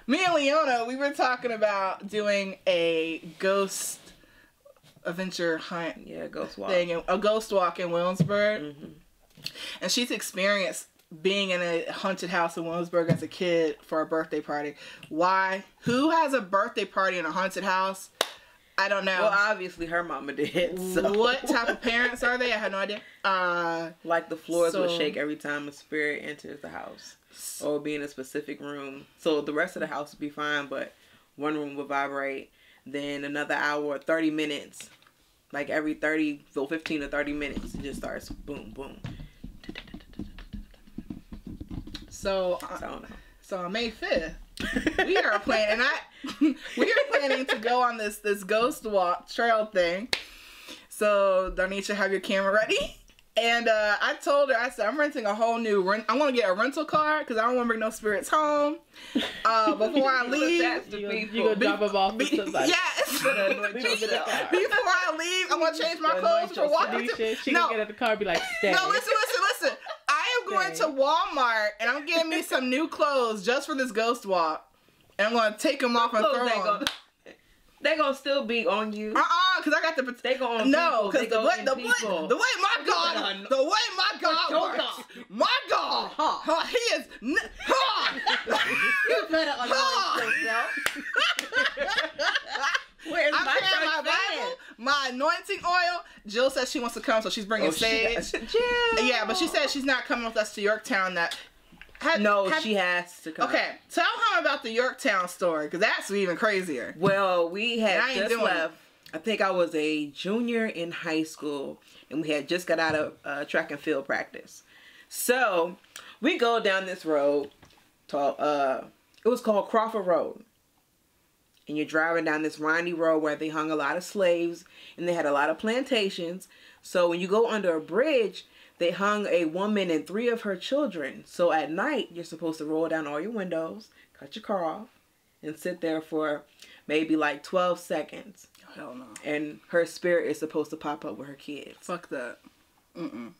me and Leona, we were talking about doing a ghost adventure hunt. Yeah, ghost walk. A ghost walk in Williamsburg. Mm-hmm. And she's experienced being in a haunted house in Williamsburg as a kid for a birthday party. Why? Who has a birthday party in a haunted house? I don't know. Well, obviously her mama did. So. What type of parents are they? I had no idea. Like the floors would shake every time a spirit enters the house. Or be in a specific room. So the rest of the house would be fine, but one room would vibrate. Then another hour or 30 minutes. Like every 15 to 30 minutes, it just starts boom, boom. So I don't know. So on May 5th, we are planning, we are planning to go on this ghost walk trail thing. So Darnisha, have your camera ready. And I told her, I said, I'm renting a whole new I want to get a rental car because I don't want to bring no spirits home. Before I leave, you gonna drop them off. Yes. Before I leave, I'm gonna change my clothes for walking. She can get at the car and be like, stay. No, listen. I am going to Walmart and I'm getting me some new clothes just for this ghost walk. And I'm gonna take them off and throw them. They gonna still be on you. Because I got the. They go on. No, because the way my God works. My God, he is. You better annoy yourself. Where's I'm my carrying my Bible, my anointing oil. Jill says she wants to come, so she's bringing sage. Jill. Yeah, but she said she's not coming with us to Yorktown. She has to come. Okay, tell him about the Yorktown story, because that's even crazier. Well, we had just left. I think I was a junior in high school, and we had just got out of track and field practice. So we go down this road. It was called Crawford Road. And you're driving down this windy road where they hung a lot of slaves, and they had a lot of plantations. So when you go under a bridge, they hung a woman and 3 of her children. So at night, you're supposed to roll down all your windows, cut your car off, and sit there for maybe like 12 seconds. Hell no. And her spirit is supposed to pop up with her kids. Fuck that. And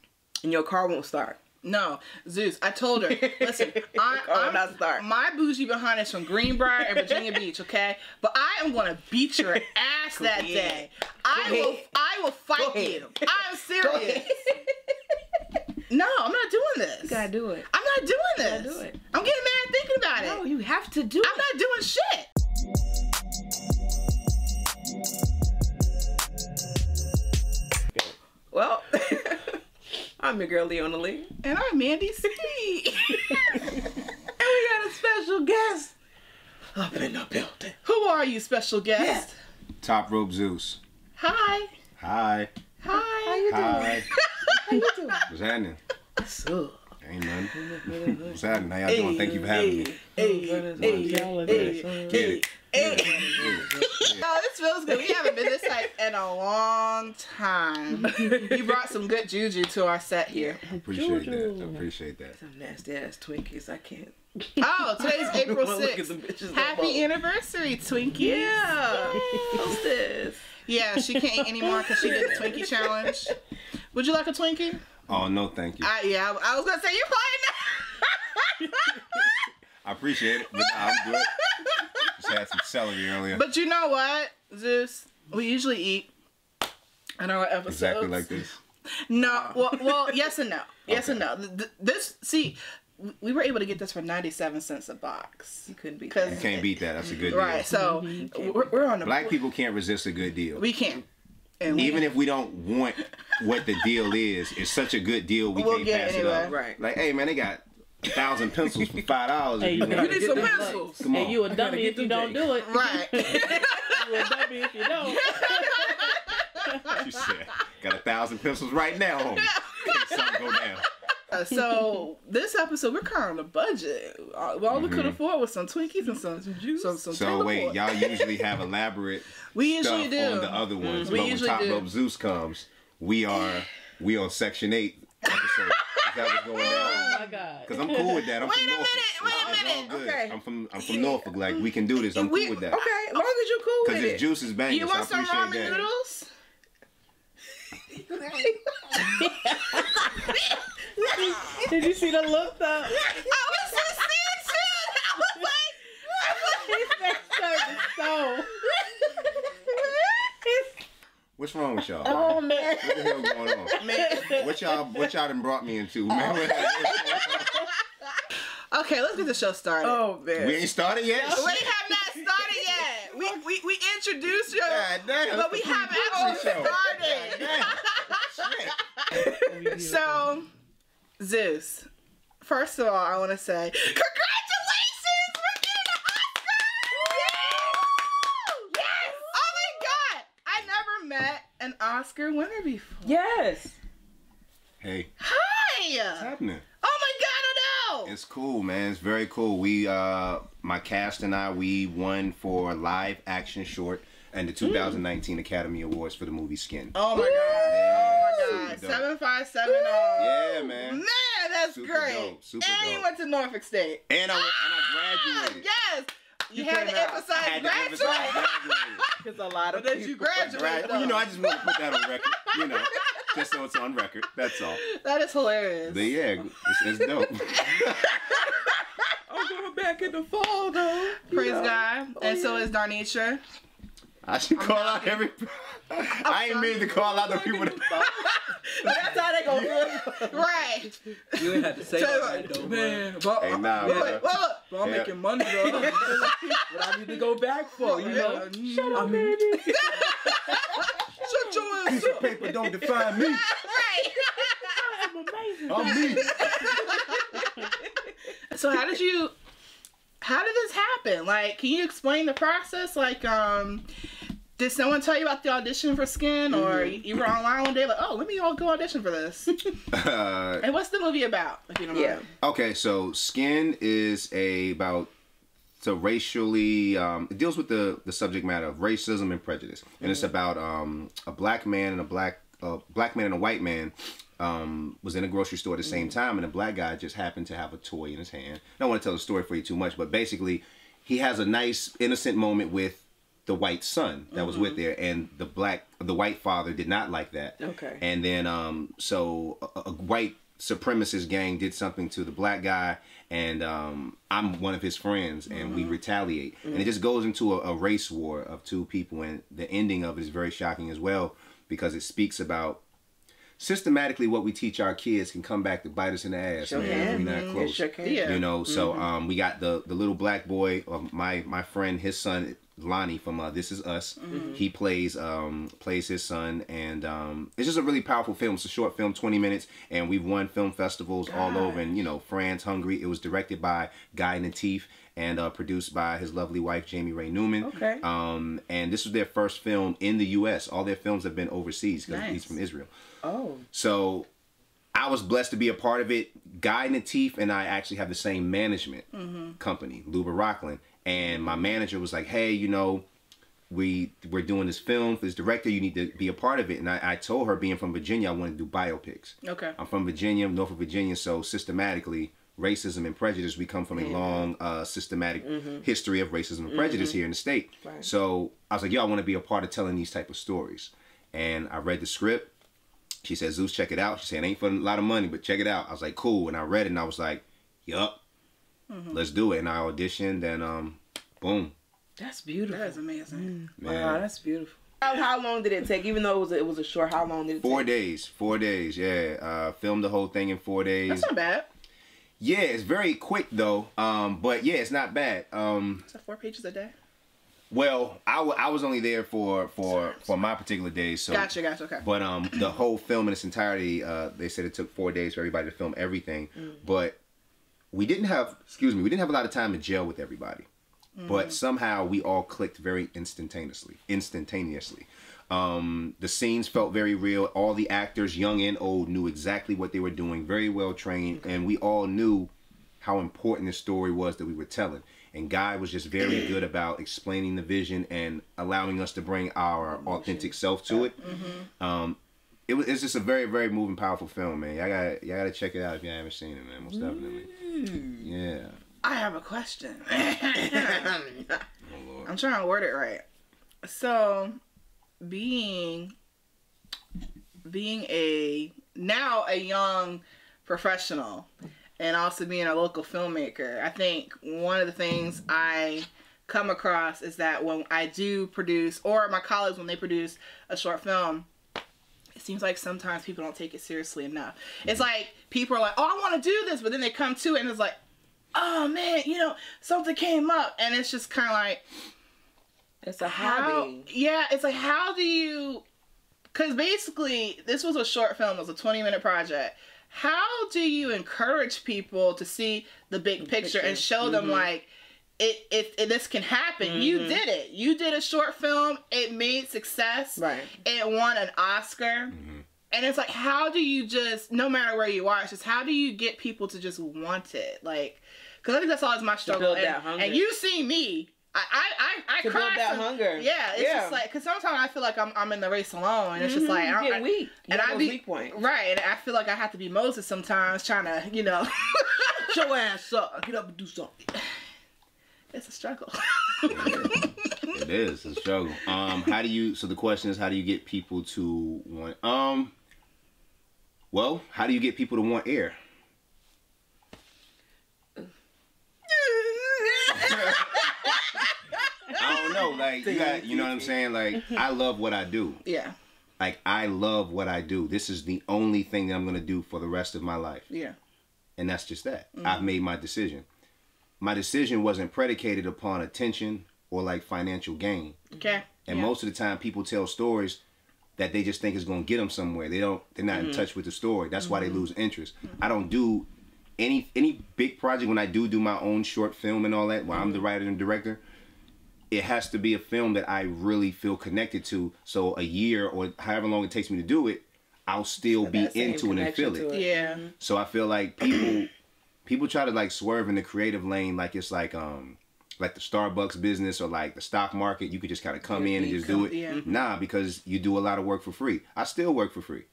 your car won't start. No, Zeus, I told her, listen, my bougie behind is from Greenbrier and Virginia Beach, okay? But I am going to beat your ass that day. I will fight you. I'm serious. No, I'm not doing this. You gotta do it. I'm not doing this. You gotta do it. I'm getting mad thinking about it. No, you have to do it. I'm not doing shit. Well, I'm your girl Leona Lee. And I'm Mandy C. And we got a special guest up in the building. Who are you, special guest? Topropezeus. Hi. Hi. Hi. How you doing? Hi. How you doing? What's happening? What's up? Ain't nothing. What's happening? How y'all doing? Thank you for having me. Oh, this feels good. We haven't been this tight in a long time. You brought some good juju to our set here. Appreciate that. Appreciate that. Some nasty ass Twinkies. I can't. Oh, today's April Look at them 6th. bitches Happy anniversary, Twinkies. Yeah. What's this? Yeah, she can't eat anymore because she did the Twinkie challenge. Would you like a Twinkie? Oh, no, thank you. Yeah, I was going to say, you fine now. I appreciate it, but nah, I'm good. Just had some celery earlier. But you know what, Zeus? We usually eat in our episodes. Exactly like this? No, well, yes and no. Yes and no. We were able to get this for 97 cents a box. You couldn't beat that. You can't beat that. That's a good deal. Right, so we're on the... Black people can't resist a good deal. We can't. Even if we don't want what the deal is, it's such a good deal we can't pass it up. Right. Like, hey man, they got 1,000 pencils for $5. Hey, you need some pencils. Come on. And you a dummy if you don't do it. Right. You a dummy if you don't. She said, got 1,000 pencils right now, homie. In case something go down. So this episode, we're kind of on a budget. All we could afford was some Twinkies and some juice. Some so wait, y'all usually have elaborate we stuff usually do on the other ones, we but when usually Topropezeus comes, we on Section 8 episode. Is that what's going down? Oh my God. Because I'm cool with that. I'm Wait from a Norfolk. minute. It's all good. Okay. I'm from Norfolk. Like we can do this. I'm cool with that. Okay, as long as you're cool with Because it. this juice is banging. You So I want some appreciate ramen that. noodles? Did you see the look though? I was so serious. I was like, What's wrong with y'all? Oh man. What the hell going on? Man. What y'all done brought me into, man? Okay, let's get the show started. Oh man. We ain't started yet? We have not started yet. We introduced you, God damn, but we haven't actually started. So, Zeus, first of all, I want to say, congratulations! We're getting an Oscar! Yes! Oh my God! I never met an Oscar winner before. Yes. Hey, Hi! what's happening? Oh my God, I know! It's cool, man. It's very cool. We, my cast and I, we won for live action short and the 2019 Academy Awards for the movie Skin. Oh my God! Oh my God! Super dope. 7570. Yeah, man. Man, that's Super great. dope, super and you dope. went to Norfolk State. And I graduated. Yes. You had to came out. I emphasize had to emphasize graduate. graduated. Because a lot of But then you graduated. Right. Well, you know, I just want to put that on record. You know, just so it's on record. That's all. That is hilarious. But yeah, it's dope. I'm going back in the fall though. Praise You know? God. And so is Darnisha. I should call out every. I ain't mean to call out the people. That's how they go. Right. You ain't had to say that though, man. But, Hey, nah, Wait, man. wait. I'm Yeah. making money though. What I need to go back for, you know? Shut up, baby. Shut your ass Piece of paper don't define me. Right. I'm amazing. I'm me. So how did this happen? Like, can you explain the process? Like, did someone tell you about the audition for Skin, or you were online one day like, oh, let me all go audition for this? And what's the movie about? If you don't Yeah. know. Okay, so Skin is so racially, it deals with the subject matter of racism and prejudice, and it's about a black man and a white man was in a grocery store at the same time, and the black guy just happened to have a toy in his hand. I don't want to tell the story for you too much, but basically, he has a nice innocent moment with the white son that was with there, and the white father did not like that. Okay. And then so a white supremacist gang did something to the black guy, and I'm one of his friends, and we retaliate, and it just goes into a race war of two people, and the ending of it is very shocking as well, because it speaks about systematically what we teach our kids can come back to bite us in the ass, Sure man, if can. we're not close. It sure can. Yeah. You know, so we got the little black boy of my friend, his son Lonnie from This Is Us. He plays his son, and it's just a really powerful film. It's a short film, 20 minutes, and we've won film festivals all over, and you know, France, Hungary. It was directed by Guy Natif and produced by his lovely wife Jamie Ray Newman. Okay. And this was their first film in the U.S. All their films have been overseas because Nice. he's from Israel. Oh. So I was blessed to be a part of it. Guy Natif and I actually have the same management company, Luba Rockland. And my manager was like, hey, you know, we're doing this film for this director. You need to be a part of it. And I told her, being from Virginia, I wanted to do biopics. Okay. I'm from Virginia, Norfolk, Virginia. So systematically, racism and prejudice, we come from a long, systematic history of racism and prejudice here in the state. Right. So I was like, yo, I want to be a part of telling these type of stories. And I read the script. She said, Zeus, check it out. She said, it ain't for a lot of money, but check it out. I was like, cool. And I read it, and I was like, yup, let's do it. And I auditioned, and boom. That's beautiful. That is amazing. Wow, that's beautiful. How long did it take? Even though it was a short, how long did it take? 4 days. 4 days, yeah. Filmed the whole thing in 4 days. That's not bad. Yeah, it's very quick, though. But yeah, it's not bad. Is that 4 pages a day? Well, I was only there for my particular days. So Gotcha, okay. But the whole film in its entirety, they said it took 4 days for everybody to film everything. But we didn't have a lot of time to gel with everybody. But somehow we all clicked very instantaneously. The scenes felt very real. All the actors, young and old, knew exactly what they were doing, very well trained, and we all knew how important the story was that we were telling. And Guy was just very good about explaining the vision and allowing us to bring our authentic self to it. It's just a very, very moving, powerful film, man. Y'all gotta check it out if you haven't seen it, man. Most definitely. Yeah. I have a question. Oh, Lord. I'm trying to word it right. So, being a young professional and also being a local filmmaker, I think one of the things I come across is that when I do produce, or my colleagues when they produce a short film, it seems like sometimes people don't take it seriously enough. It's like people are like, oh, I want to do this, but then they come to it and it's like, oh man, you know, something came up, and it's just kind of like, it's a hobby. Yeah, it's like, how do you, because basically this was a short film, it was a 20-minute project. How do you encourage people to see the big picture and show them like, this can happen? You did it. You did a short film. It made success. Right. It won an Oscar. And it's like, how do you just, no matter where you are, it's just how do you get people to just want it? Like, because I think that's always my struggle. And you see me. I to build that hunger. Yeah, it's just like, because sometimes I feel like I'm in the race alone, and it's just like, you get weak. And I be weak points. Right, and I feel like I have to be Moses sometimes, trying to, you know, show your ass up, get up and do something. It's a struggle. It is a struggle. How do you? So the question is, how do you get people to want? Well, how do you get people to want air? I don't know. Like, you know what I'm saying? Like, I love what I do. Yeah. Like, I love what I do. This is the only thing that I'm going to do for the rest of my life. Yeah. And that's just that. I've made my decision. My decision wasn't predicated upon attention or like financial gain. Okay. And most of the time people tell stories that they just think is going to get them somewhere. They're not in touch with the story. That's why they lose interest. I don't do any big project. When I do my own short film and all that, where I'm the writer and director, it has to be a film that I really feel connected to. So a year or however long it takes me to do it, I'll still be into it and feel it. Yeah. So I feel like people try to like swerve in the creative lane like it's like the Starbucks business or like the stock market. You could just kind of come in and just do it. Yeah. Nah, because you do a lot of work for free. I still work for free.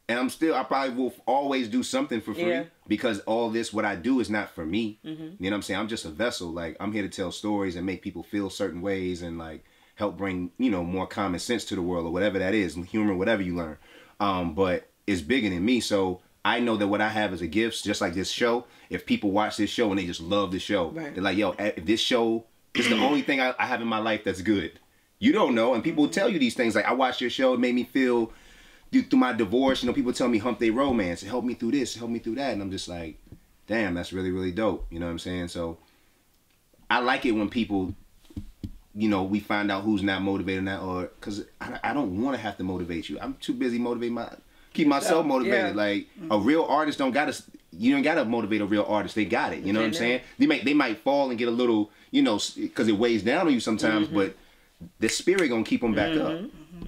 And I probably will always do something for free because all this, what I do is not for me. You know what I'm saying? I'm just a vessel. Like, I'm here to tell stories and make people feel certain ways and like help bring, you know, more common sense to the world or whatever that is, humor, whatever you learn. But it's bigger than me. So I know that what I have is a gift, just like this show. If people watch this show and they just love the show, they're like, yo, if this show is the only thing I have in my life that's good. You don't know. And people tell you these things. Like, I watched your show. It made me feel, through my divorce, you know, people tell me hump their romance. It helped me through this. It helped me through that. And I'm just like, damn, that's really, really dope. You know what I'm saying? So I like it when people, you know, we find out who's not motivated now, or because I don't want to have to motivate you. I'm too busy motivating keep myself motivated. Like, a real artist you don't gotta motivate a real artist. They got it. You know what I'm saying? They might fall and get a little, you know, because it weighs down on you sometimes, but the spirit gonna keep them back up.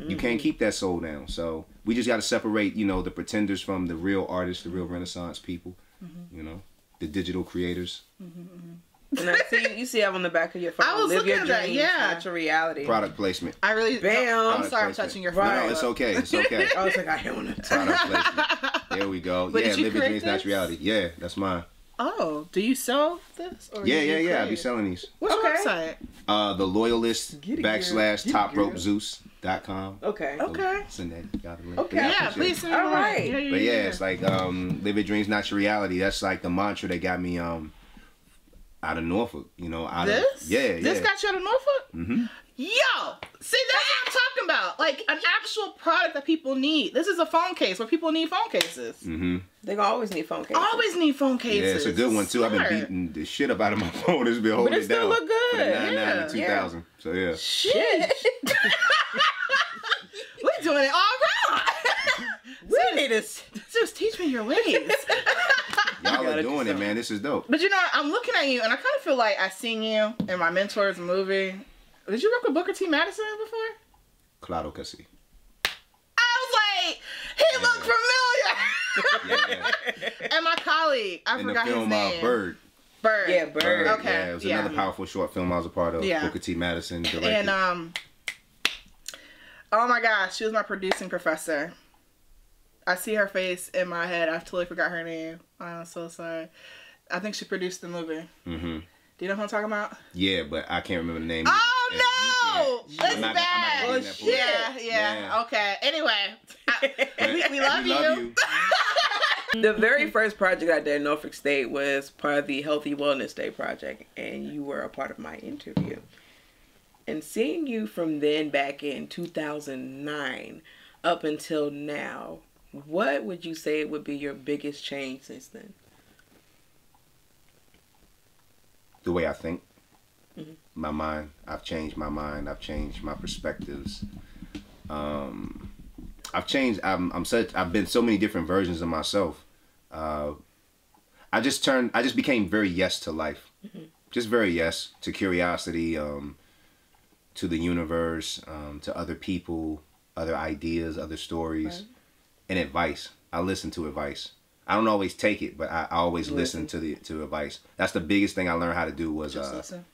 You can't keep that soul down. So we just gotta separate, you know, the pretenders from the real artists, the real Renaissance people. You know, the digital creators. And I see you see on the back of your phone. I was Live looking your at that, dreams, not your reality. Product placement. I really. Bam. I'm sorry, I'm touching your phone. No, it's okay. It's okay. I was like, I don't want to. Product placement. There we go. But yeah, did you live your dreams, create not this? reality. Yeah, that's mine. Oh, do you sell this? Or Yeah, did you I create be it? selling these. Which website? The Loyalist Get it, girl. / topropezeus.com. Okay. Okay. Send that. Got the link. Okay. Yeah, I appreciate please it. send it. All right. But yeah, it's like live your dreams, not your reality. That's like the mantra that got me out of Norfolk. You know, This yeah. got you out of Norfolk? Mm-hmm. Yo, see, that's what I'm talking about. Like, an actual product that people need. This is a phone case where people need phone cases. Mm-hmm. They gonna always need phone cases. Always need phone cases. Yeah, it's a good one too. I've been beating the shit up out of my phone. It's been holding But it it still down. look good. For the 99 Yeah. and 2000. So yeah. Shit. We're doing it all right. We need to. Just teach me your ways. Y'all are gotta doing do it, man. This is dope. But you know, I'm looking at you and I kind of feel like I seen you in my Mentors movie. Did you work with Booker T. Madison before? Claro que sí. I was like, he looked familiar. Yeah. And my colleague, I In the forgot his film name. Bird. Bird. Yeah, Bird. Bird. Okay, Yeah, it was yeah. another powerful short film I was a part of. Yeah. Booker T. Madison directed. And oh my gosh, she was my producing professor. I see her face in my head. I totally forgot her name. I'm so sorry. I think she produced the movie. Mm-hmm. Do you know who I'm talking about? Yeah, but I can't remember the name. Oh Yeah, no! you can't. It's I'm not bad. getting that for you. Yeah. Yeah. Okay. Anyway, we love We you. love you. The very first project I did in Norfolk State was part of the Healthy Wellness Day project, and you were a part of my interview. And seeing you from then back in 2009 up until now, what would you say would be your biggest change since then? The way I think. My mind. I've changed my mind. I've changed my perspectives. I've changed. I've been so many different versions of myself. I just became very yes to life. Just very yes to curiosity, to the universe, to other people, other ideas, other stories, and advice. I listen to advice. I don't always take it, but I always listen to advice. That's the biggest thing I learned how to do was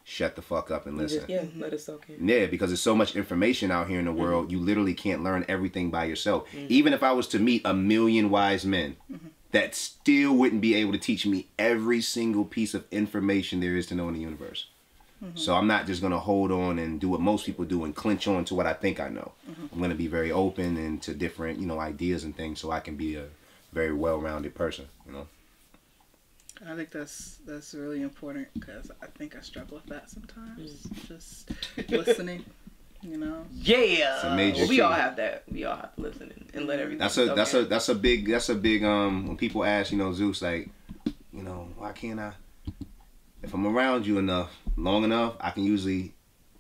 shut the fuck up and listen. Let it soak in. Yeah, because there's so much information out here in the world, you literally can't learn everything by yourself. Even if I was to meet 1,000,000 wise men, that still wouldn't be able to teach me every single piece of information there is to know in the universe. So I'm not just going to hold on and do what most people do and clinch on to what I think I know. I'm going to be very open and to different, ideas and things so I can be a very well-rounded person, I think that's really important because I think I struggle with that sometimes. Just listening, Yeah. It's a major we key. all have that. We all have to listen and let everything. That's a big when people ask, Zeus, like, why can't I? If I'm around you long enough, I can usually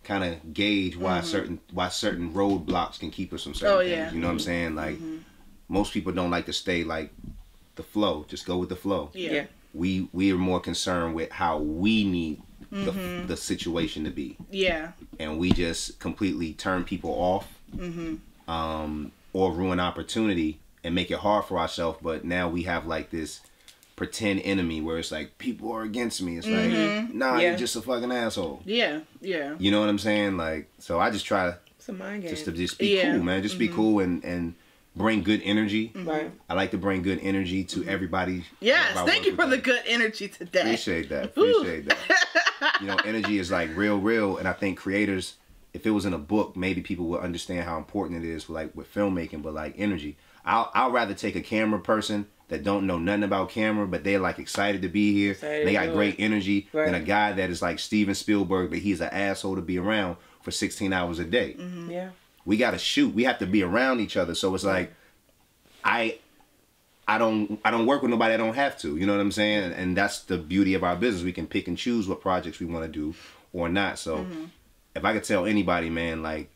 kind of gauge why certain roadblocks can keep us from certain things. You know what I'm saying? Like most people don't like to stay like the flow. Just go with the flow. Yeah. We are more concerned with how we need the situation to be. Yeah. And we just completely turn people off, or ruin opportunity and make it hard for ourselves. But now we have like this pretend enemy where it's like people are against me. It's like, nah, you're just a fucking asshole. Yeah. Yeah. You know what I'm saying? Like, so I just try It's a mind game. just to just be cool, man. Just be cool and bring good energy. Right. I like to bring good energy to everybody. Yes, thank you for the good energy today. Appreciate that. Energy is like real, and I think creators, if it was in a book, maybe people would understand how important it is for like with filmmaking. But like energy, I'll rather take a camera person that don't know nothing about camera, but they're like excited to be here. They got great energy than a guy that is like Steven Spielberg, but he's an asshole to be around for 16 hours a day. Yeah. We got to shoot. We have to be around each other. So it's like, I don't work with nobody I don't have to. You know what I'm saying? And that's the beauty of our business. We can pick and choose what projects we want to do or not. So if I could tell anybody, man, like,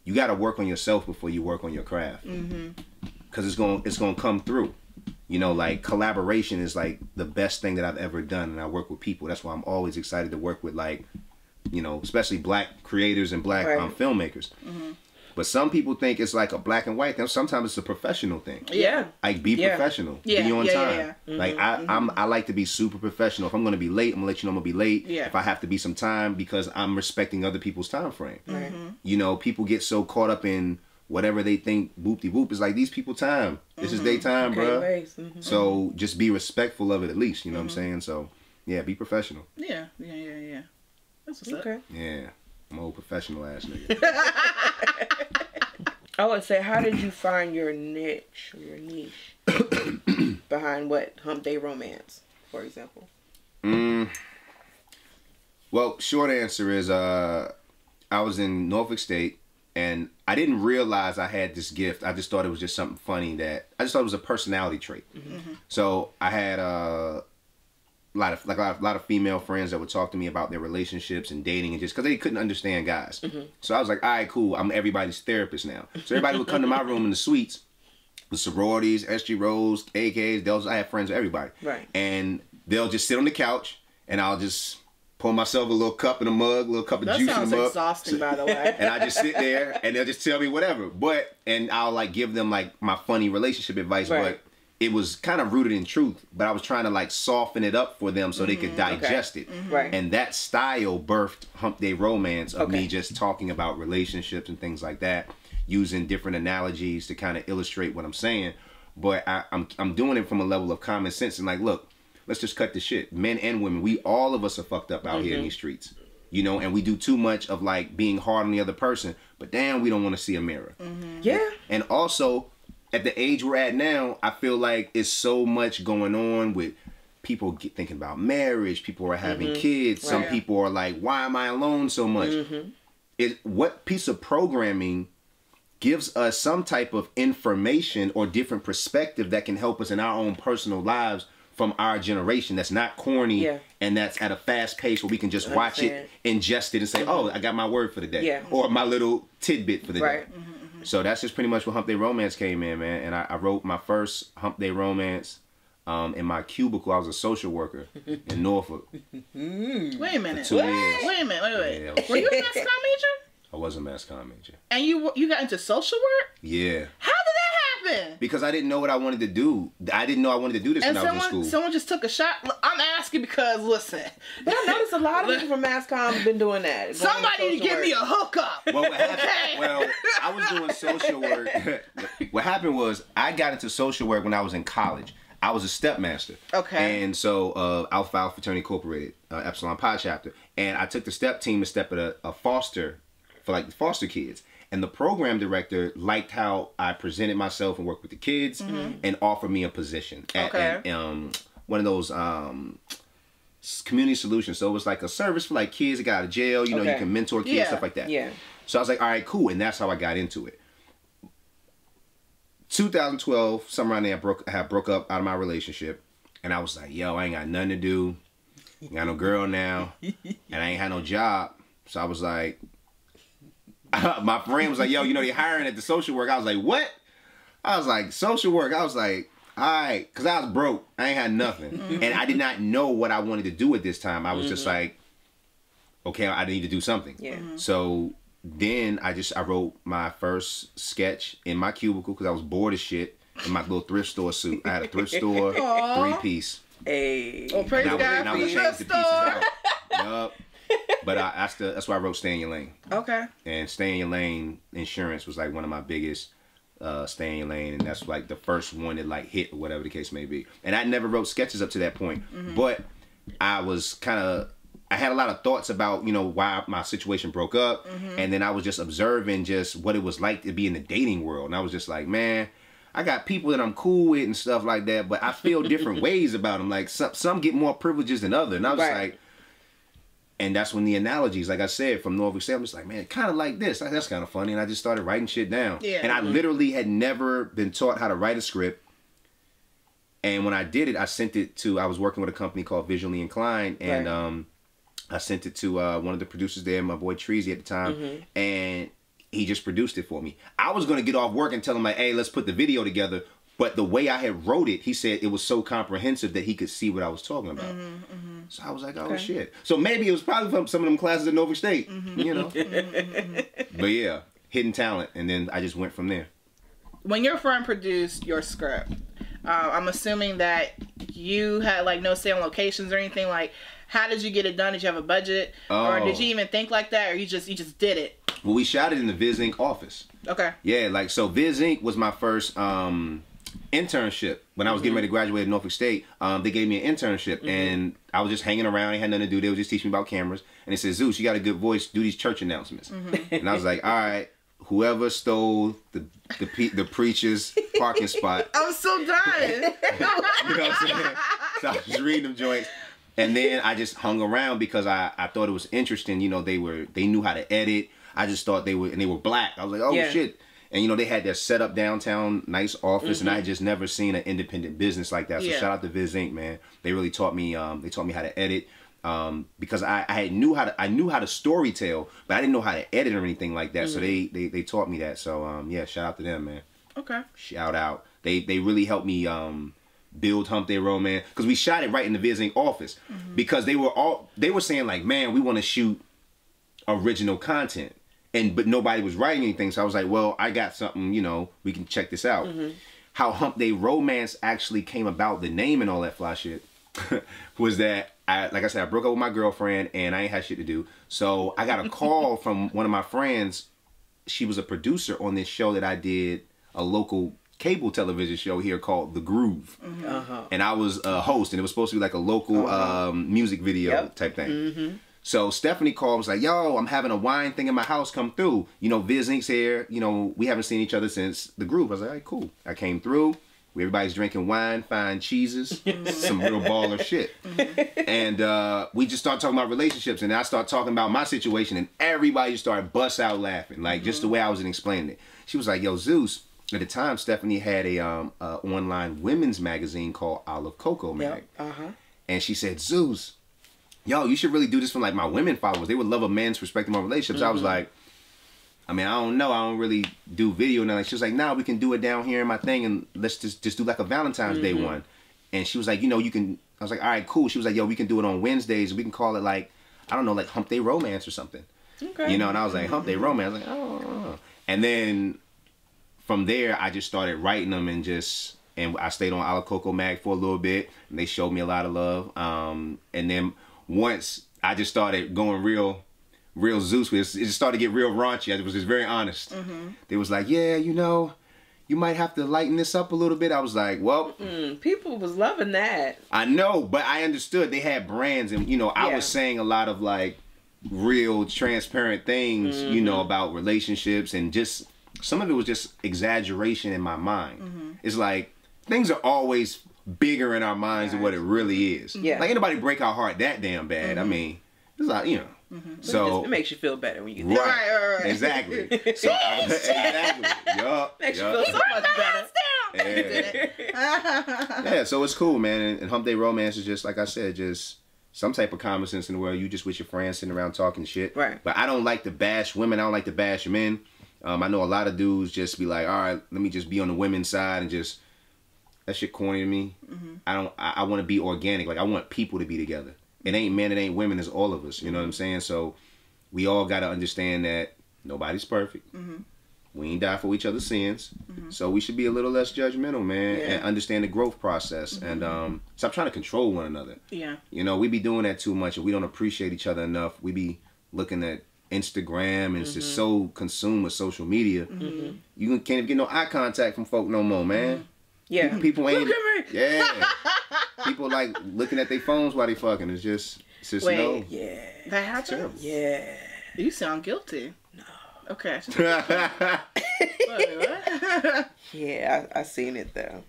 you got to work on yourself before you work on your craft. Because it's going to come through. Like collaboration is like the best thing that I've ever done. And I work with people. That's why I'm always excited to work with like, especially black creators and black filmmakers. But some people think it's like a black and white thing. Sometimes it's a professional thing. Yeah. Like be professional. Yeah. Be on time. Yeah. Like I like to be super professional. If I'm gonna be late, I'm gonna let you know I'm gonna be late. Yeah. If I have to be some time because I'm respecting other people's time frame. Right. People get so caught up in whatever they think boop-de-boop is like these people time. This is their time, bro. So just be respectful of it at least. You know what I'm saying? So yeah, be professional. Yeah. That's what's up. Yeah. I'm an old professional ass nigga. I would say, how did you find your niche or your niche behind what Hump Day Romance, for example? Well, short answer is I was in Norfolk State and I didn't realize I had this gift. I just thought it was just something funny I just thought it was a personality trait. So I had a lot of female friends that would talk to me about their relationships and dating and just because they couldn't understand guys. So I was like, all right, cool. I'm everybody's therapist now. So everybody would come to my room in the suites with sororities, SG Rose, AKs. I have friends with everybody. Right. And they'll just sit on the couch and I'll just pour myself a little cup in a mug, a little cup of juice in a mug. That sounds exhausting, by the way. And I just sit there and they'll just tell me whatever. And I'll like give them like my funny relationship advice. Right. But it was kind of rooted in truth, but I was trying to like soften it up for them so they could digest it. Right. And that style birthed Hump Day Romance of me just talking about relationships and things like that, using different analogies to kind of illustrate what I'm saying. But I'm doing it from a level of common sense and like, look, let's just cut the shit. Men and women, all of us are fucked up out here in these streets. And we do too much of like being hard on the other person, but damn, we don't want to see a mirror. Yeah. And also, at the age we're at now, I feel like it's so much going on with people thinking about marriage. People are having kids. Some people are like, why am I alone so much? What piece of programming gives us some type of information or different perspective that can help us in our own personal lives from our generation that's not corny and that's at a fast pace where we can just watch it, ingest it, and say, oh, I got my word for the day. Or my little tidbit for the day. So that's just pretty much where Hump Day Romance came in, man. And I wrote my first Hump Day Romance in my cubicle. I was a social worker in Norfolk. Wait a minute. For 2 years. Wait a minute. Wait. Yeah, Were you a mass comm major? I was a mass comm major. And you got into social work? Yeah. How did that happen? Because I didn't know what I wanted to do. I didn't know I wanted to do this when I was in school. Someone just took a shot. I'm asking because, listen. But I noticed a lot of people from mass comm have been doing that. Somebody give me a hookup. Well, what happened? Well, I was doing social work. What happened was I got into social work when I was in college. I was a stepmaster. Okay. And so Alpha Alpha Fraternity Incorporated, Epsilon Pi chapter. And I took the step team to step at a foster for like the foster kids. And the program director liked how I presented myself and worked with the kids and offered me a position at one of those community solutions. So it was like a service for like kids that got out of jail. You know, you can mentor kids, stuff like that. Yeah. So I was like, all right, cool. And that's how I got into it. 2012, somewhere around there, I had broke up out of my relationship. And I was like, yo, I ain't got nothing to do. Ain't got no girl now. And I ain't had no job. So I was like, my friend was like, yo, you know, they're hiring at the social work. I was like, what? I was like, social work. I was like, all right. Because I was broke. I ain't had nothing. And I did not know what I wanted to do at this time. I was just like, okay, I need to do something. Yeah. So then I wrote my first sketch in my cubicle because I was bored as shit in my little thrift store suit. I had a thrift store, 3-piece. Hey. Well, praise God for your thrift store. Yup. But that's why I wrote Stay in Your Lane. Okay. And Stay in Your Lane insurance was like one of my biggest Stay in Your Lane. And that's like the first one that like hit or whatever the case may be. And I never wrote sketches up to that point. But I was I had a lot of thoughts about, you know, why my situation broke up. And then I was just observing just what it was like to be in the dating world. And I was just like, man, I got people that I'm cool with and stuff like that. But I feel different ways about them. Like some get more privileges than others. And I was like, and that's when the analogies, like I said, from Norfolk State, I'm just like, man, kind of like this. That's kind of funny. And I just started writing shit down. Yeah. And I literally had never been taught how to write a script. And when I did it, I was working with a company called Visually Inclined. And I sent it to one of the producers there, my boy Treasy at the time. And he just produced it for me. I was going to get off work and tell him, like, hey, let's put the video together. But the way I had wrote it, he said it was so comprehensive that he could see what I was talking about. So I was like, oh, shit. So maybe it was probably from some of them classes at Norfolk State, you know. But yeah, hidden talent. And then I just went from there. When your friend produced your script, I'm assuming that you had like no say on locations or anything. Like, how did you get it done? Did you have a budget? Or did you even think like that? Or you just did it? Well, we shot it in the Viz Inc. office. Okay. Yeah, like, so Viz Inc. was my first internship. When I was getting ready to graduate at Norfolk State, they gave me an internship. And I was just hanging around. I had nothing to do. They would just teach me about cameras. And they said, Zeus, you got a good voice. Do these church announcements. And I was like, all right. Whoever stole the preacher's parking spot. I'm so dying. You know what I'm saying? So I was just reading them joints. And then I just hung around because I thought it was interesting. You know, they knew how to edit. I just thought they were black. I was like, oh shit. And you know, they had their set up downtown, nice office, and I had just never seen an independent business like that. So shout out to Viz Inc., man. They really taught me how to edit. Because I knew how to storytell, but I didn't know how to edit or anything like that. So they taught me that. So yeah, shout out to them, man. Okay. Shout out. They really helped me build Hump Day Romance, because we shot it right in the Viz Inc. office. Because they were saying like, man, we want to shoot original content, but nobody was writing anything. So I was like, well, I got something, you know, we can check this out. How Hump Day Romance actually came about, the name and all that fly shit, was that like I said, I broke up with my girlfriend and I ain't had shit to do. So I got a call from one of my friends. She was a producer on this show that I did, a local cable television show here called The Groove. And I was a host, and it was supposed to be like a local music video type thing. So Stephanie called, was like, yo, I'm having a wine thing in my house, come through. You know, Viz Inc.'s here. You know, we haven't seen each other since the group. I was like, all right, cool. I came through. Everybody's drinking wine, fine cheeses, some real baller shit. And we just start talking about relationships. And I start talking about my situation. And everybody just started bust out laughing. Like, just the way I was explaining it. She was like, yo, Zeus. At the time, Stephanie had a online women's magazine called Olive Coco Mag. And she said, Zeus, yo, you should really do this for like my women followers. They would love a man's perspective on relationships. I was like, I mean, I don't know. I don't really do video now. She was like, nah, we can do it down here in my thing and let's just do like a Valentine's Day one. And she was like, you know, you can, I was like, all right, cool. She was like, yo, we can do it on Wednesdays. We can call it like, I don't know, like Hump Day Romance or something. Okay. You know, and I was like, Hump Day Romance. I was like, oh. And then from there, I just started writing them and I stayed on Olive Coco Mag for a little bit. And they showed me a lot of love. And then once I just started going real Zeus with it, just started to get real raunchy. I was just very honest. They was like, yeah, you know, you might have to lighten this up a little bit. I was like, well, people was loving that. I know, but I understood they had brands, and you know, I was saying a lot of like real transparent things, you know, about relationships, and just some of it was just exaggeration in my mind. It's like things are always bigger in our minds than what it really is. Like anybody break our heart that damn bad. I mean, it's like, you know. So it makes you feel better when you do right. Exactly. So exactly. Yup. Makes you feel so much better. Yeah, so it's cool, man. And Hump Day Romance is just, like I said, just some type of common sense in the world. You just with your friends sitting around talking shit. Right. But I don't like to bash women. I don't like to bash men. I know a lot of dudes just be like, all right, let me just be on the women's side and just, that shit corny to me. I want to be organic. Like, I want people to be together. It ain't men, it ain't women, it's all of us. You know what I'm saying? So we all got to understand that nobody's perfect. We ain't die for each other's sins. So we should be a little less judgmental, man, and understand the growth process. And stop trying to control one another. You know, we be doing that too much and we don't appreciate each other enough. We be looking at Instagram and it's just so consumed with social media. You can't even get no eye contact from folk no more, man. People ain't. Look at me. Yeah. People like looking at their phones while they fucking. It's just wait, no. That happened? Yeah. You sound guilty. No. Okay. Wait, what? Yeah, I seen it though.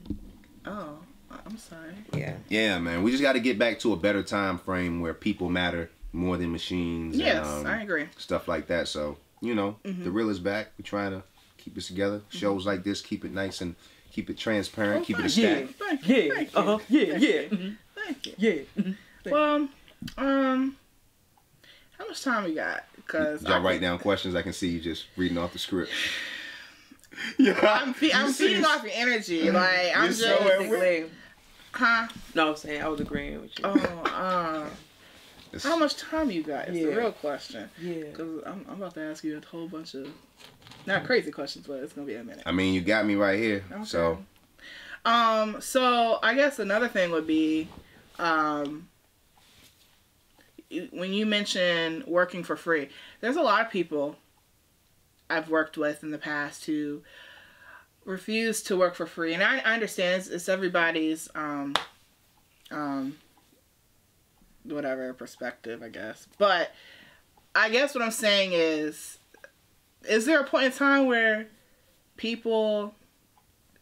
Oh, I'm sorry. Yeah. Yeah, man. We just got to get back to a better time frame where people matter more than machines. Yes, and, I agree. Stuff like that. So, you know, the real is back. We're trying to keep it together. Shows like this, keep it nice and keep it transparent. Keep it a stack. Thank you. Thank you. Well, how much time we got? Because y'all write down questions. I can see you just reading off the script. I'm feeding off your energy. Like I'm just. Huh? No, I'm saying I was agreeing with you. How much time you got? Is the real question. Yeah. Because I'm about to ask you a whole bunch of not crazy questions, but it's gonna be a minute. I mean, you got me right here. Okay. So I guess another thing would be, when you mention working for free, there's a lot of people I've worked with in the past who refuse to work for free, and I understand it's everybody's whatever perspective, I guess. But I guess what I'm saying is there a point in time where people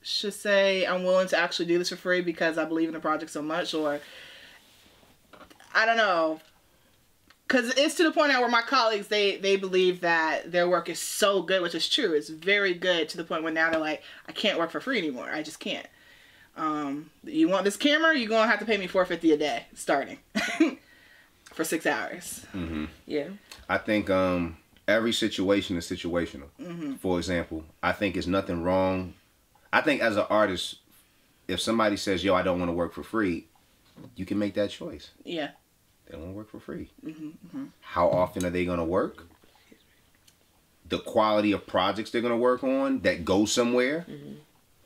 should say, I'm willing to actually do this for free because I believe in the project so much? Or, I don't know. Because it's to the point now where my colleagues, they believe that their work is so good, which is true. It's very good to the point where now they're like, I can't work for free anymore. I just can't. You want this camera? You're going to have to pay me $4.50 a day, starting. For 6 hours. Yeah. I think every situation is situational. For example, I think there's nothing wrong. I think as an artist, if somebody says, yo, I don't want to work for free, you can make that choice. Yeah. They don't want to work for free. How often are they going to work? The quality of projects they're going to work on that go somewhere?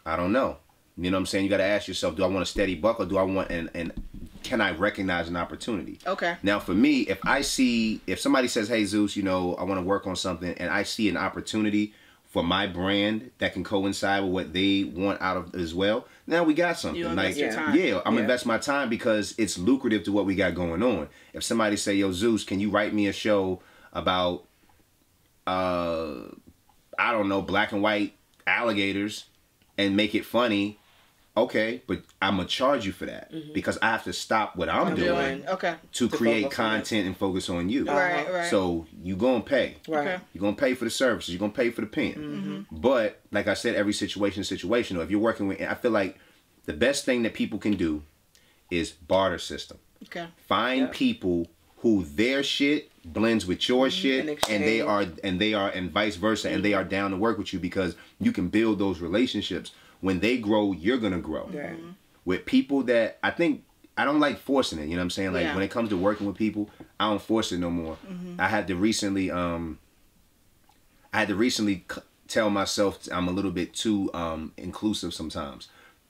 I don't know. You know what I'm saying? You got to ask yourself, do I want a steady buck or do I want and can I recognize an opportunity? Okay. Now for me, if somebody says, hey Zeus, you know, I want to work on something and I see an opportunity for my brand that can coincide with what they want out of as well, now we got something. You invest your time. Yeah, I'm invest my time because it's lucrative to what we got going on. If somebody say, yo, Zeus, can you write me a show about, I don't know, black and white alligators and make it funny? Okay, but I'm gonna charge you for that because I have to stop what I'm doing to create content and focus on you. Right. So you gonna pay. Right. Okay. You're gonna pay for the services. You're gonna pay for the pen. But like I said, every situation is situational. If you're working with, I feel like the best thing that people can do is barter system. Okay. Find people who their shit blends with your shit, and they are, and vice versa, and they are down to work with you because you can build those relationships. When they grow, you're gonna grow. With people that I don't like forcing it. You know what I'm saying? Like when it comes to working with people, I don't force it no more. I had to recently, tell myself I'm a little bit too inclusive sometimes.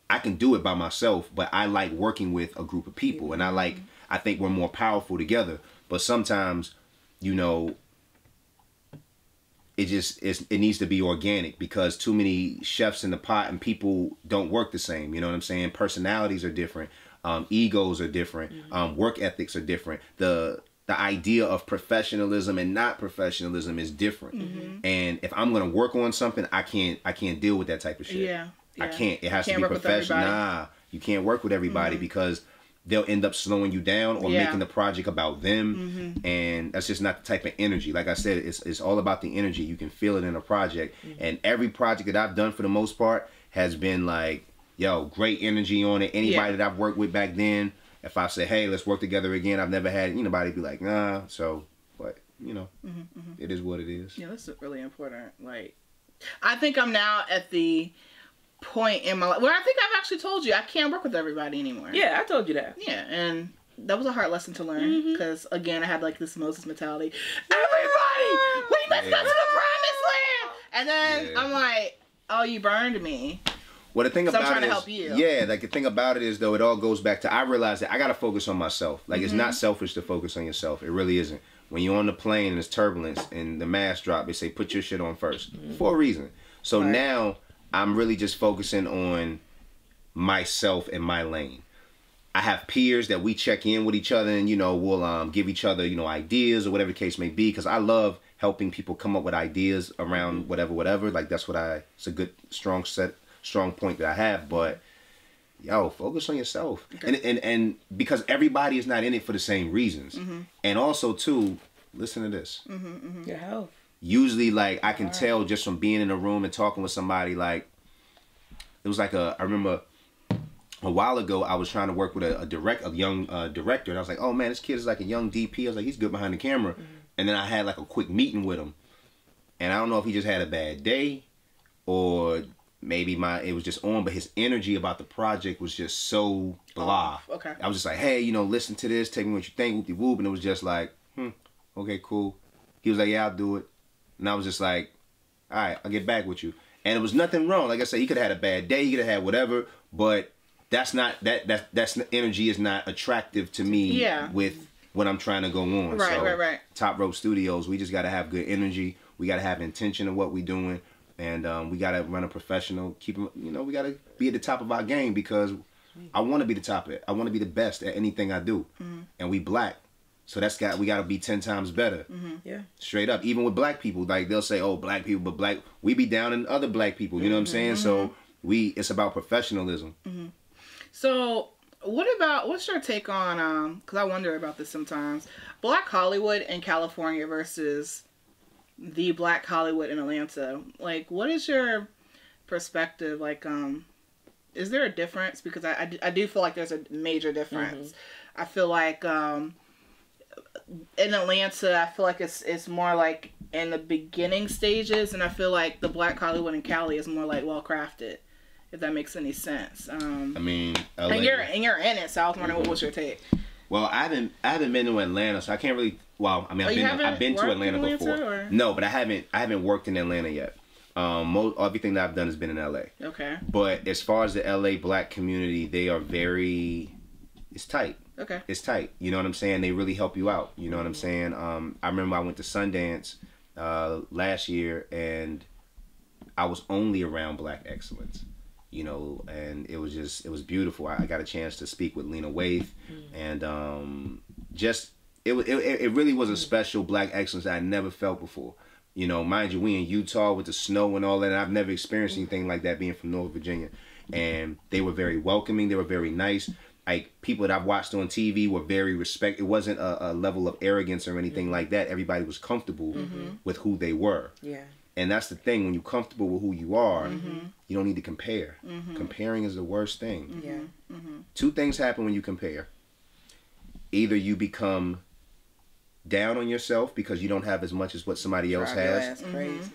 I can do it by myself, but I like working with a group of people, and I think we're more powerful together. But sometimes, you know, it needs to be organic because too many chefs in the pot and people don't work the same. You know what I'm saying? Personalities are different. Egos are different. Work ethics are different. The idea of professionalism and not professionalism is different. And if I'm gonna work on something, I can't deal with that type of shit. Yeah. I can't. It has to be professional. Nah, you can't work with everybody because they'll end up slowing you down or making the project about them. And that's just not the type of energy. Like I said, it's all about the energy. You can feel it in a project. And every project that I've done for the most part has been like, yo, great energy on it. Anybody that I've worked with back then, if I say, hey, let's work together again, I've never had anybody be like, nah. So, but, you know, it is what it is. Yeah, that's really important. Like, I think I'm now at the point in my life where I think I've actually told you I can't work with everybody anymore. Yeah, I told you that. Yeah, and that was a hard lesson to learn because again I had like this Moses mentality. Everybody, we must go to the promised land, and then I'm like, oh, you burned me. Well, the thing about I'm trying it to is, help you. Yeah, like the thing about it is though, it all goes back to I realized that I gotta focus on myself. Like it's not selfish to focus on yourself. It really isn't. When you're on the plane and there's turbulence and the mask drop, they say put your shit on first for a reason. So now I'm really just focusing on myself and my lane. I have peers that we check in with each other and, you know, we'll give each other, you know, ideas or whatever the case may be. Because I love helping people come up with ideas around whatever. Like that's what it's a good, strong point that I have. But, yo, focus on yourself. Okay. And because everybody is not in it for the same reasons. And also, too, listen to this. Your health. Usually, like, I can tell just from being in a room and talking with somebody, like, it was like I remember a while ago, I was trying to work with a young director, and I was like, oh man, this kid is like a young DP. I was like, he's good behind the camera. And then I had like a quick meeting with him, and I don't know if he just had a bad day, or maybe it was just on, but his energy about the project was just so blah. Okay. I was just like, hey, you know, listen to this, tell me what you think, whoopty whoop, and it was just like, okay, cool. He was like, yeah, I'll do it, and I was just like, all right, I'll get back with you. And it was nothing wrong. Like I said, he could have had a bad day, he could have had whatever, but that's energy is not attractive to me with what I'm trying to go on. Right. Top Rope Studios, we just got to have good energy. We got to have intention of what we're doing, and we got to run a professional. We got to be at the top of our game because I want to be the top. I want to be the best at anything I do, and we black, so we got to be 10 times better. Yeah, straight up. Even with black people, like they'll say, "Oh, black people," but we be down in other black people. You know what I'm saying? So it's about professionalism. So, what's your take on, because I wonder about this sometimes, Black Hollywood in California versus the Black Hollywood in Atlanta? Like, what is your perspective? Like, is there a difference? Because I do feel like there's a major difference. I feel like in Atlanta, I feel like it's more like in the beginning stages, and I feel like the Black Hollywood in Cali is more like well-crafted. If that makes any sense. I mean, LA, and you're in it, so I was wondering what was your take. Well, I haven't been to Atlanta, so I can't really. Well, I mean, I've been to Atlanta before. Or? No, but I haven't worked in Atlanta yet. Everything that I've done has been in LA. Okay. But as far as the LA black community, they are it's tight. Okay. It's tight. You know what I'm saying? They really help you out. You know what I'm saying? I remember I went to Sundance last year, and I was only around black excellence, you know, and it was beautiful. I got a chance to speak with Lena Waithe, and it really was a special black excellence that I never felt before. You know, mind you, we in Utah with the snow and all that, and I've never experienced anything like that being from North Virginia. And they were very welcoming. They were very nice. Like, people that I've watched on TV were very It wasn't a level of arrogance or anything like that. Everybody was comfortable with who they were. Yeah. And that's the thing. When you're comfortable with who you are, you don't need to compare. Comparing is the worst thing. Yeah. Two things happen when you compare. Either you become down on yourself because you don't have as much as what somebody else has. Crazy.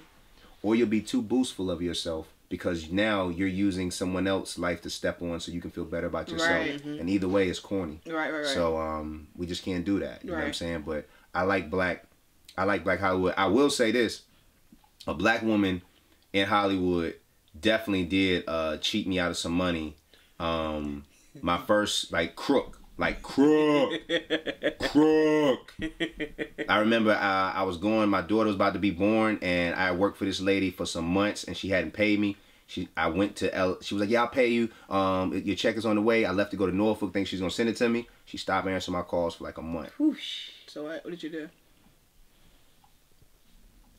Or you'll be too boastful of yourself because now you're using someone else's life to step on so you can feel better about yourself. Right. And either way, it's corny. Right. So we just can't do that. You know what I'm saying? But I like black Hollywood. I will say this. A black woman in Hollywood definitely did cheat me out of some money. My first, crook. I remember I was my daughter was about to be born, and I worked for this lady for some months, and she hadn't paid me. I went to she was like, yeah, I'll pay you. Your check is on the way. I left to go to Norfolk, think she's going to send it to me. She stopped answering my calls for like a month. Whoosh. So what did you do?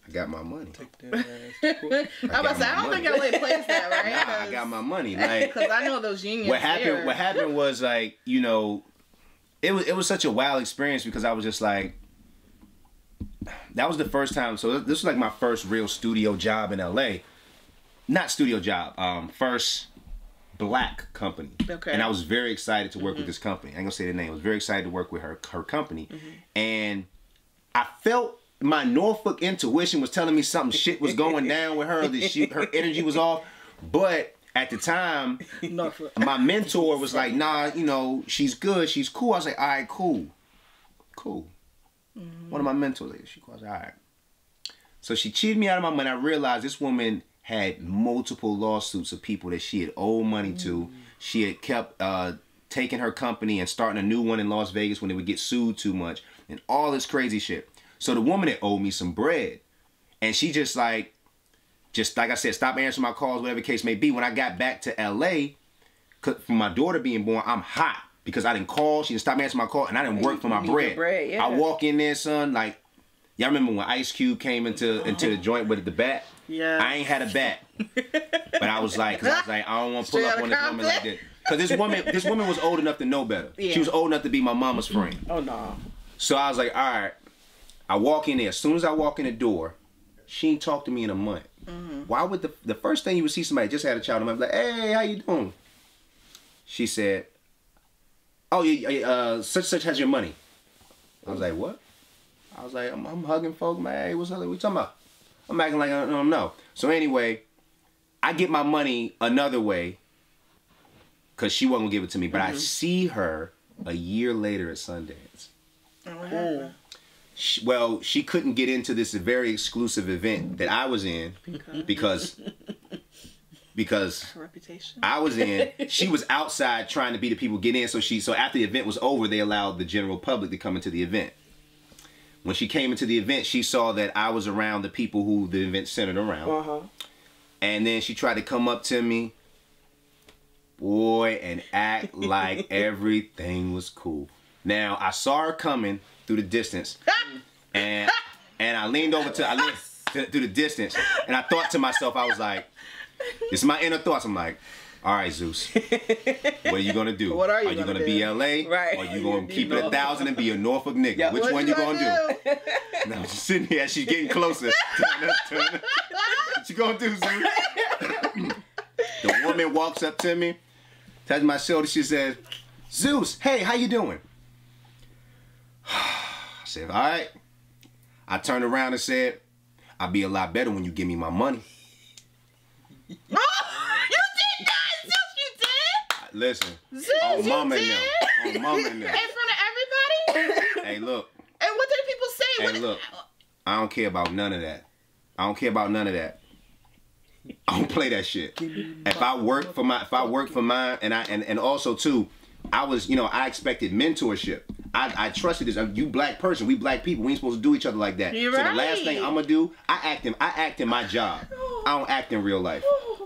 I got my money. I don't think LA plays that, right? Nah, I got my money. Like, because I know those unions. What happened was, like, you know, it was such a wild experience because I was just like, that was the first time. So this was like my first real studio job in LA. Not studio job. First black company. Okay. And I was very excited to work with this company. I ain't gonna say the name. I was very excited to work with her company. And I felt my Norfolk intuition was telling me something shit was going down with her. Her energy was off. But at the time, my mentor was like, nah, you know, she's good. She's cool. I was like, all right, cool. One of my mentors, like, she was like, all right. So she cheated me out of my money. I realized this woman had multiple lawsuits of people that she had owed money to. She had kept taking her company and starting a new one in Las Vegas when they would get sued too much and all this crazy shit. So the woman had owed me some bread. And she just like I said, stop answering my calls, whatever the case may be. When I got back to LA, from my daughter being born, I'm hot because I didn't call. She didn't stop answering my call, and I didn't work for my bread. I walk in there, son, like, y'all remember when Ice Cube came into the joint with the bat? Yeah. I ain't had a bat. But I was like, I don't want to pull up on this woman like this. Because this woman was old enough to know better. Yeah. She was old enough to be my mama's friend. Oh, no. So I was like, all right. I walk in there. As soon as I walk in the door, she ain't talked to me in a month. Why would the first thing you would see somebody just had a child, I'm like, hey, how you doing? She said, oh, yeah, such has your money. I was like, what? I was like, I'm hugging folk, man. Hey, what's up? What you talking about? I'm acting like I don't know. So anyway, I get my money another way because she wasn't gonna give it to me. But I see her a year later at Sundance. Oh. She couldn't get into this very exclusive event that I was in because her reputation. I was in. She was outside trying to be the people get in. So after the event was over, they allowed the general public to come into the event. When she came into the event, she saw that I was around the people who the event centered around. And then she tried to come up to me, boy, and act like everything was cool. Now, I saw her coming through the distance, and I leaned over through the distance, and I thought to myself, I was like, it's my inner thoughts. I'm like, all right, Zeus, what are you gonna do? What are you gonna be LA? Right. Or are you gonna keep it 1,000 and be a Norfolk nigga? Yeah, which one you gonna do? And I'm just sitting here as she's getting closer. Turn up. What you gonna do, Zeus? The woman walks up to me, touches my shoulder. She says, Zeus, hey, how you doing? I said, all right. I turned around and said, I'll be a lot better when you give me my money. You did that, Zeus, you did? Listen, Zeus, on mama now. On mama now. In front of everybody? Hey, look. And what did people say? Hey, look. I don't care about none of that. I don't care about none of that. I don't play that shit. If I work for mine, and also too, I expected mentorship. I trusted this. You black person, we black people, we ain't supposed to do each other like that. You're right. So the last thing I'm gonna do, I act in my job. I don't act in real life.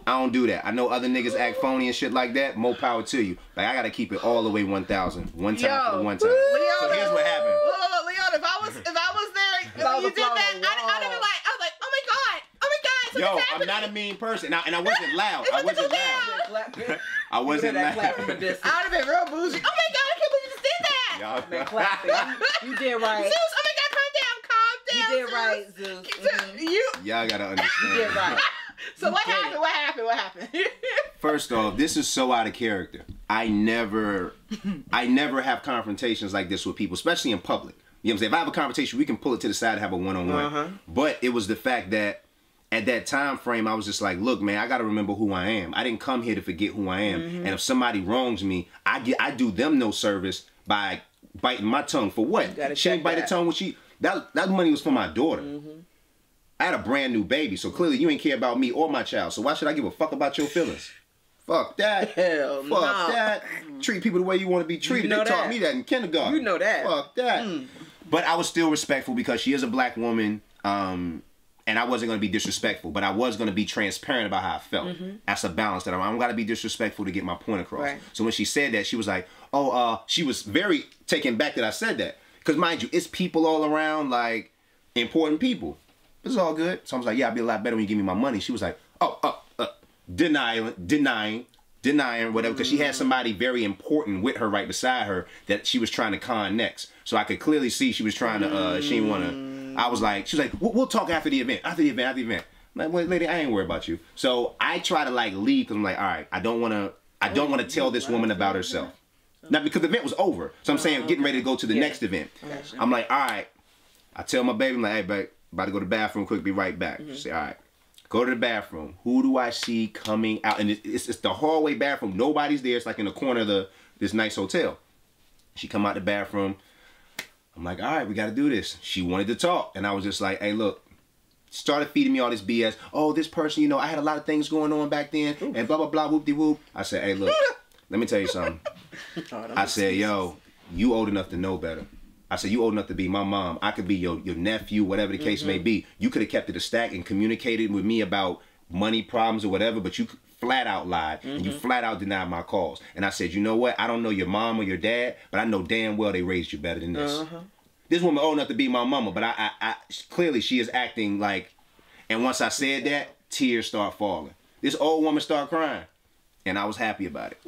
I don't do that. I know other niggas act phony and shit like that. More power to you. Like, I gotta keep it all the way 1,000. One time for the one time. Leona, so here's what happened. Look, Leona, if I was there when you did that, I'd have been like, I was like, oh my god, so yo, I'm not a mean person. And I wasn't loud. I wasn't loud. I wasn't loud. I would have been real bougie. Oh my god, I can't believe you just did that. Man, clap it. You did right. Zeus, oh my god, calm down. You did right, Zeus. Y'all gotta understand. You did right. So what happened? First off, this is so out of character. I never have confrontations like this with people, especially in public. You know what I'm saying? If I have a conversation, we can pull it to the side and have a one-on-one. But it was the fact that at that time frame, I was just like, look, man, I got to remember who I am. I didn't come here to forget who I am. And if somebody wrongs me, I do them no service by biting my tongue. For what? She ain't bite her tongue when she... That money was for my daughter. I had a brand new baby, so clearly you ain't care about me or my child. So why should I give a fuck about your feelings? Fuck that. Hell fuck no. that. Treat people the way you want to be treated. They taught me that in kindergarten. You know that. Fuck that. But I was still respectful because she is a black woman, and I wasn't going to be disrespectful, but I was going to be transparent about how I felt. That's a balance that I don't got to be disrespectful to get my point across. Right. So when she said that, she was like, she was very taken back that I said that. Because mind you, it's people all around, like, important people. It's all good. So I was like, yeah, I'll be a lot better when you give me my money. She was like, denying, whatever. Because she had somebody very important with her right beside her that she was trying to con next. So I could clearly see she was trying to, she didn't want to, I was like, she was like, we'll talk after the event. After the event. I'm like, wait, lady, I ain't worried about you. So I try to like leave because I'm like, all right, I don't want to tell this woman about herself. Now, because the event was over. So I'm saying, getting ready to go to the next event. I'm like, all right. I tell my baby, I'm like, hey, babe, about to go to the bathroom quick, be right back. She say, all right. Go to the bathroom. Who do I see coming out? And it's the hallway bathroom. Nobody's there. It's like in the corner of this nice hotel. She come out the bathroom. I'm like, all right, we got to do this. She wanted to talk. And I was just like, hey, look. Started feeding me all this BS. Oh, this person, you know, I had a lot of things going on back then. And blah, blah, blah, whoop-de-whoop. I said, hey, look. Let me tell you something. I said, yo, you old enough to know better. I said, you old enough to be my mom. I could be your nephew, whatever the case may be. You could have kept it a stack and communicated with me about money problems or whatever, but you flat out lied and you flat out denied my calls. And I said, you know what? I don't know your mom or your dad, but I know damn well they raised you better than this. This woman old enough to be my mama, but I clearly she is acting like, and once I said that, tears start falling. This old woman started crying, and I was happy about it.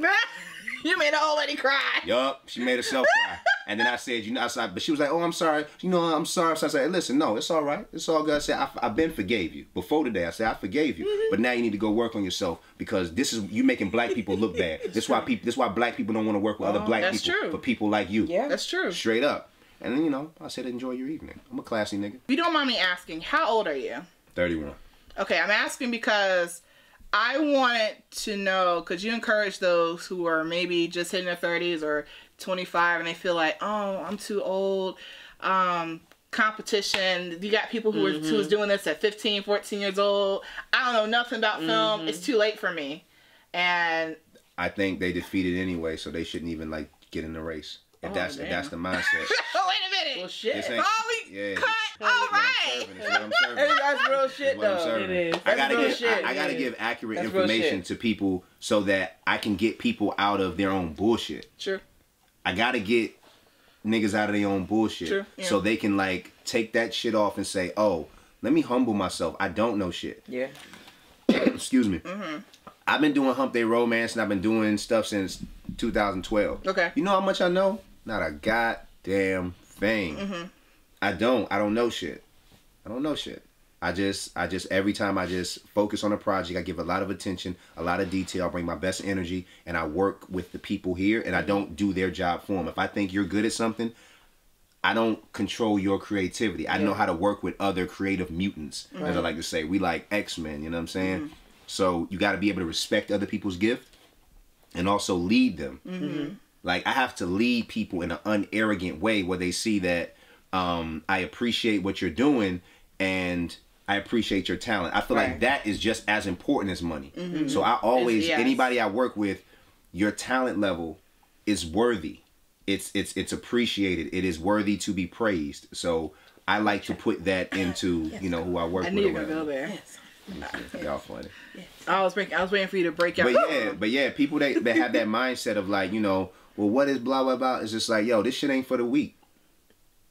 You made the old lady cry. Yup, she made herself cry. And then I said, you know, I said, but she was like, oh, I'm sorry. You know, I'm sorry. So I said, hey, listen, no, it's all right. It's all good. I said, I've been forgave you. Before today, I said, I forgave you. But now you need to go work on yourself because this is, you making black people look bad. This why black people don't want to work with other black people. For people like you. Yeah, that's true. Straight up. And then, you know, I said, enjoy your evening. I'm a classy nigga. If you don't mind me asking, how old are you? 31. Okay, I'm asking because I wanted to know, could you encourage those who are maybe just hitting their 30s or 25 and they feel like, oh, I'm too old. Competition. You got people who was doing this at 15, 14 years old. I don't know nothing about film. It's too late for me. And I think they defeated anyway, so they shouldn't even like get in the race. If that's the mindset. Oh, wait a minute. Well, shit. Cut. All right. That's real shit, though. It is. I gotta give accurate information to people so that I can get people out of their own bullshit. Sure. I gotta get niggas out of their own bullshit. Sure. Yeah. So they can like take that shit off and say, oh, let me humble myself. I don't know shit. Yeah. Excuse me. I've been doing Hump Day Romance and I've been doing stuff since 2012. Okay. You know how much I know? Not a goddamn thing. I don't know shit. I don't know shit. I just every time I just focus on a project, I give a lot of attention, a lot of detail, I bring my best energy, and I work with the people here, and I don't do their job for them. If I think you're good at something, I don't control your creativity. I know how to work with other creative mutants, as I like to say. We like X-Men, you know what I'm saying? So you got to be able to respect other people's gift and also lead them. Like, I have to lead people in an unarrogant way where they see that I appreciate what you're doing and I appreciate your talent. I feel like that is just as important as money. So I always, anybody I work with, your talent level is worthy. It's appreciated. It is worthy to be praised. So I like to put that into, you know, who I work with. I knew you were going to go there. Y'all funny. I was waiting for you to break out. But yeah, people that have that mindset of like, you know, well, what is blah blah blah? It's just like, yo, this shit ain't for the weak.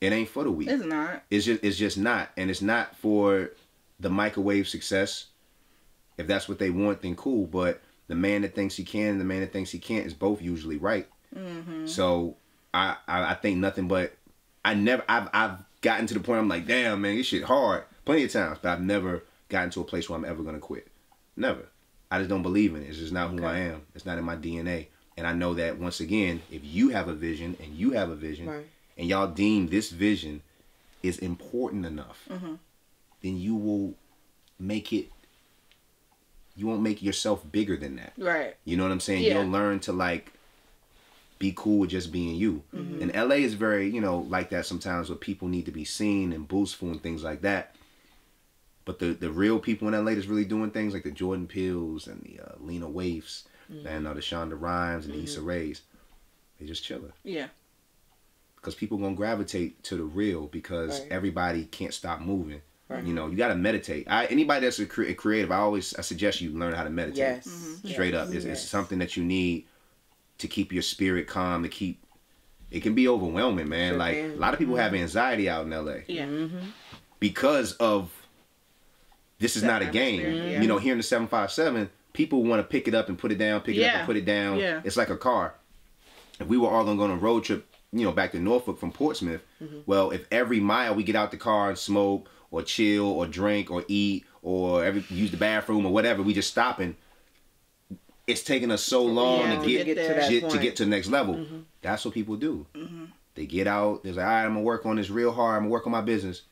It ain't for the weak. It's not. It's just not, and it's not for the microwave success. If that's what they want, then cool. But the man that thinks he can and the man that thinks he can't is both usually right. Mm-hmm. So I think nothing but I've gotten to the point I'm like, damn man, this shit hard plenty of times, but I've never gotten to a place where I'm ever gonna quit. Never. I just don't believe in it. It's just not who I am. It's not in my DNA. And I know that once again, if you have a vision and you have a vision, right, and y'all deem this vision is important enough, mm-hmm, then you will make it. You won't make yourself bigger than that. Right. You know what I'm saying? Yeah. You'll learn to like be cool with just being you. Mm-hmm. And LA is very, you know, like that sometimes where people need to be seen and boastful and things like that. But the real people in LA that's really doing things like the Jordan Peels and the Lena Waifs, mm-hmm, and the Shonda Rhimes and, mm-hmm, the Issa Raes, they just chilling. Yeah. Because people gonna gravitate to the real because, right, everybody can't stop moving. Right. You know, you got to meditate. Anybody that's a creative, I suggest you learn how to meditate. Yes. Mm-hmm. Straight up. It's something that you need to keep your spirit calm, it can be overwhelming, man. Sure, like, a lot of people have anxiety out in LA. Yeah. Mm-hmm. Because of, this is not a game. Yeah. You know, here in the 757, people want to pick it up and put it down, pick it up and put it down. Yeah. It's like a car. If we were all going to go on a road trip, you know, back to Norfolk from Portsmouth, mm-hmm, well, if every mile we get out the car and smoke or chill or drink or eat or use the bathroom or whatever, we just stopping, it's taking us so long to get to the next level. Mm-hmm. That's what people do. Mm-hmm. They get out, they're like, all right, I'm going to work on this real hard, I'm going to work on my business.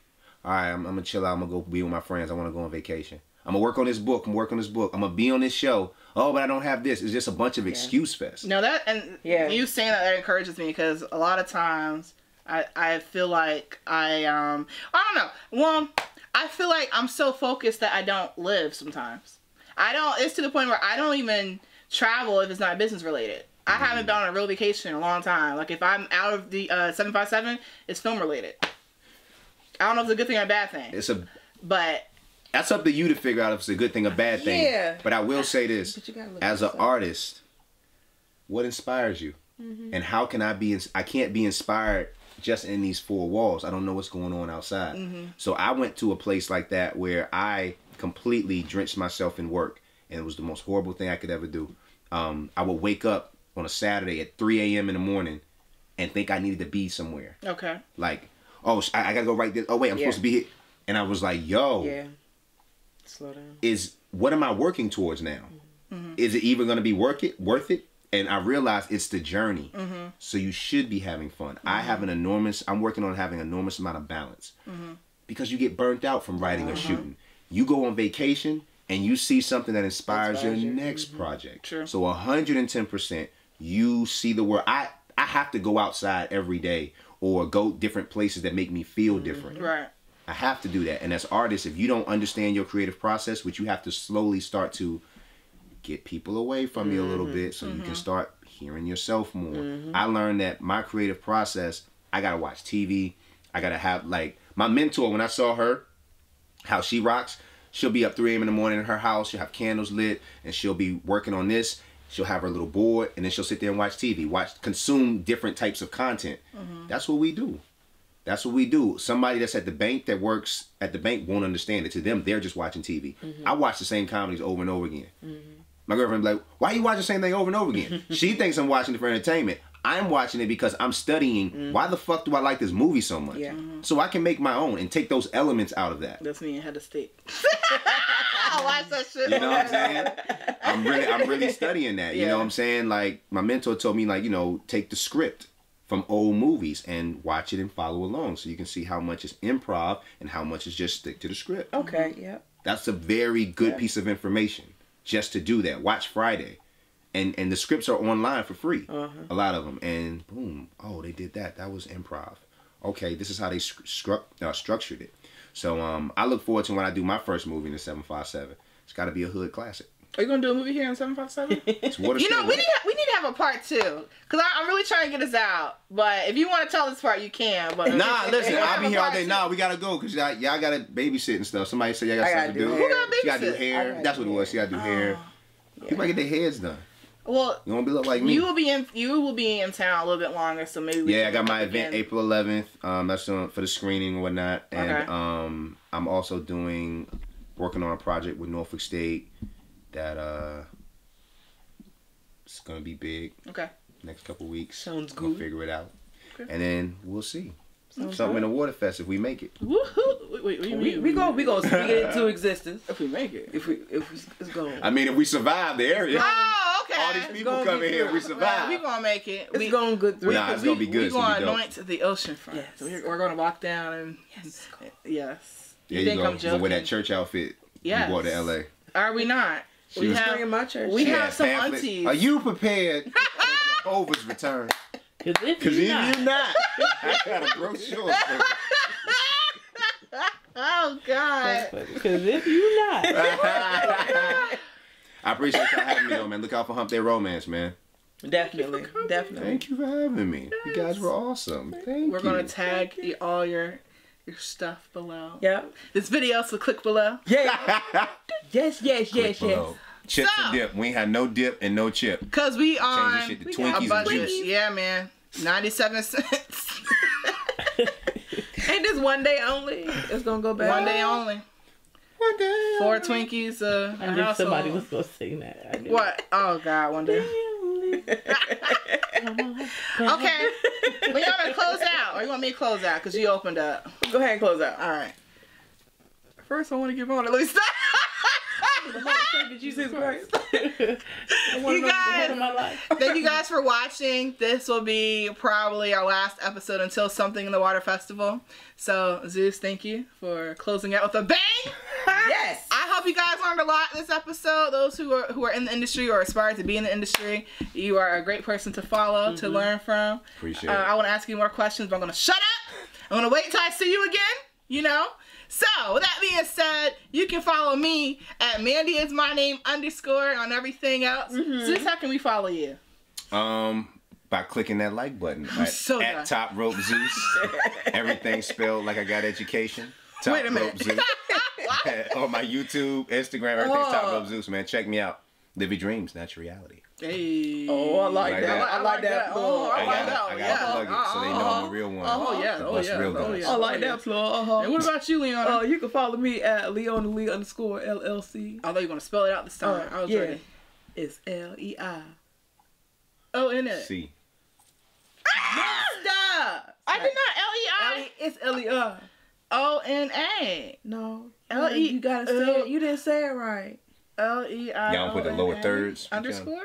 All right, I'm going to chill out, I'm going to go be with my friends, I want to go on vacation. I'm going to work on this book, I'm going to be on this show. Oh, but I don't have this. It's just a bunch of excuse fest. No, you saying that encourages me because a lot of times I feel like I don't know. Well, I feel like I'm so focused that I don't live sometimes. It's to the point where I don't even travel if it's not business related. I haven't been on a real vacation in a long time. Like if I'm out of the 757, it's film related. I don't know if it's a good thing or a bad thing. But that's up to you to figure out if it's a good thing or bad thing. Yeah. But I will say this, as an artist, what inspires you? Mm-hmm. And how can I can't be inspired just in these four walls. I don't know what's going on outside. Mm-hmm. So I went to a place like that where I completely drenched myself in work. And it was the most horrible thing I could ever do. I would wake up on a Saturday at 3 a.m. in the morning and think I needed to be somewhere. Okay. Like, oh, I gotta go right there. Oh, wait, I'm supposed to be here. And I was like, yo. Yeah. Slow down. What am I working towards now? Mm-hmm. Is it even going to be worth it? And I realized it's the journey. Mm-hmm. So you should be having fun. Mm-hmm. I'm working on having an enormous amount of balance. Mm-hmm. Because you get burnt out from writing or shooting. You go on vacation and you see something that inspires your next project. Sure. So 110%, you see the world. I have to go outside every day or go different places that make me feel different. Right. I have to do that. And as artists, if you don't understand your creative process, which you have to slowly start to get people away from you a little bit so you can start hearing yourself more. I learned that my creative process, I got to watch TV. I got to have, like, my mentor, when I saw her, how she rocks, she'll be up 3 a.m. in the morning in her house. She'll have candles lit and she'll be working on this. She'll have her little board and then she'll sit there and watch TV, consume different types of content. That's what we do. That's what we do. Somebody that's at the bank, that works at the bank, won't understand it. To them, they're just watching TV. I watch the same comedies over and over again. My girlfriend be like, why are you watching the same thing over and over again? She thinks I'm watching it for entertainment. I'm watching it because I'm studying why the fuck do I like this movie so much? Yeah. So I can make my own and take those elements out of that. That's me and Head of State. I watch that shit. You know what I'm saying? I'm really studying that. You know what I'm saying? Like, my mentor told me, like, you know, take the script from old movies and watch it and follow along so you can see how much is improv and how much is just stick to the script. Okay, yeah. That's a very good piece of information just to do that. Watch Friday. And the scripts are online for free. A lot of them. And boom, oh, they did that. That was improv. Okay, this is how they structured it. So I look forward to when I do my first movie in the 757. It's got to be a hood classic. Are you gonna do a movie here in 757? It's water You know, still we wet. need to have a part 2 because I'm really trying to get us out. But if you want to tell this part, you can. But Nah, listen, We'll I'll have be a here all part day. two. Nah, we gotta go because y'all gotta babysit and stuff. Somebody said y'all got I something to gotta do. do Who got She gotta do babysit? hair. That's what it was. She gotta do hair. People get their heads done. Well, You won't be look like me. you will be in town a little bit longer, so maybe. We Yeah, I can got meet my up event again. April 11th. That's for the screening and whatnot. And Okay. I'm also working on a project with Norfolk State that it's gonna be big. Okay. Next couple weeks. Sounds We'll good. figure it out. Okay. And then we'll see. Sounds Something in good. the Water Fest if we make it. Woohoo! Wait, what do you mean? We gonna speak it into existence. If we make it. If it's going. I mean, if we survive the area. Oh, okay. All these people gonna come be in here, we through. survive. We gonna make it. It's going good through. Nah, it's gonna be good. We It's gonna gonna be dope. anoint the ocean front. Yes. So we're gonna walk down and yes. There You you think go. I'm joking? With that church outfit Yes. you bought to LA. Are we not? She We was have. Bringing my church. We She have had some pamphlets. aunties. Are you prepared for Jehovah's return? Because if Because you're if not, you're not, I got a brochure. for you. Oh God. because if you're not, I appreciate y'all having me though, man. Look out for Hump Day Romance, man. Definitely. Thank you for having me. You guys were awesome. Thank We're you. gonna tag all your stuff below. Yeah. This video, so click below. Yeah. Yes. Click below. Chips So- and dip. We ain't had no dip and no chip. Cause we Change on this shit to a Twinkies and budget. juice. Yeah, man. 97 cents. Ain't this one day only? It's gonna go back. One day only. One day. 4 Twinkies. I knew household. somebody was going to sing that. I knew What? Oh God, one day. Okay. We gotta close out. Or you want me to close out? Because you opened up. Go ahead and close out. Alright. First, I want to give on at least. Jesus Christ. You guys, of my life. thank you guys for watching. This will be probably our last episode until Something in the Water Festival. So, Zeus, thank you for closing out with a bang. Yes. I hope you guys learned a lot this episode. Those who are in the industry or aspire to be in the industry, you are a great person to follow, to learn from. Appreciate it. I want to ask you more questions, but I'm going to shut up. I'm going to wait till I see you again, you know? So, with that being said, you can follow me at MandyIsMyName_ on everything else. Zeus, how can we follow you? By clicking that like button so done. at Top Rope Zeus. Everything spelled like I got education. Top Wait a minute. Rope Zeus. On my YouTube, Instagram, everything's Top Rope Zeus, man. Check me out. Live your dreams, not your reality. Hey. Oh, I like Like that. that. I like that. Oh, I I like gotta, that. I gotta plug it so they know I'm a real one. Oh, yeah. The Oh, Bust yeah. Real Oh, guys. yeah. I like that floor. And what about you, Leona? You can follow me at LeonaLee_LLC. Although you're going to spell it out this time. I was yeah. ready. It's LEI. Oh, in it. See. Stop. I did not. L-E-I. It's LEI. O-N-A. No. L-E- You gotta say it. You didn't say it right. L-E-I. Y'all put the lower thirds. Underscore?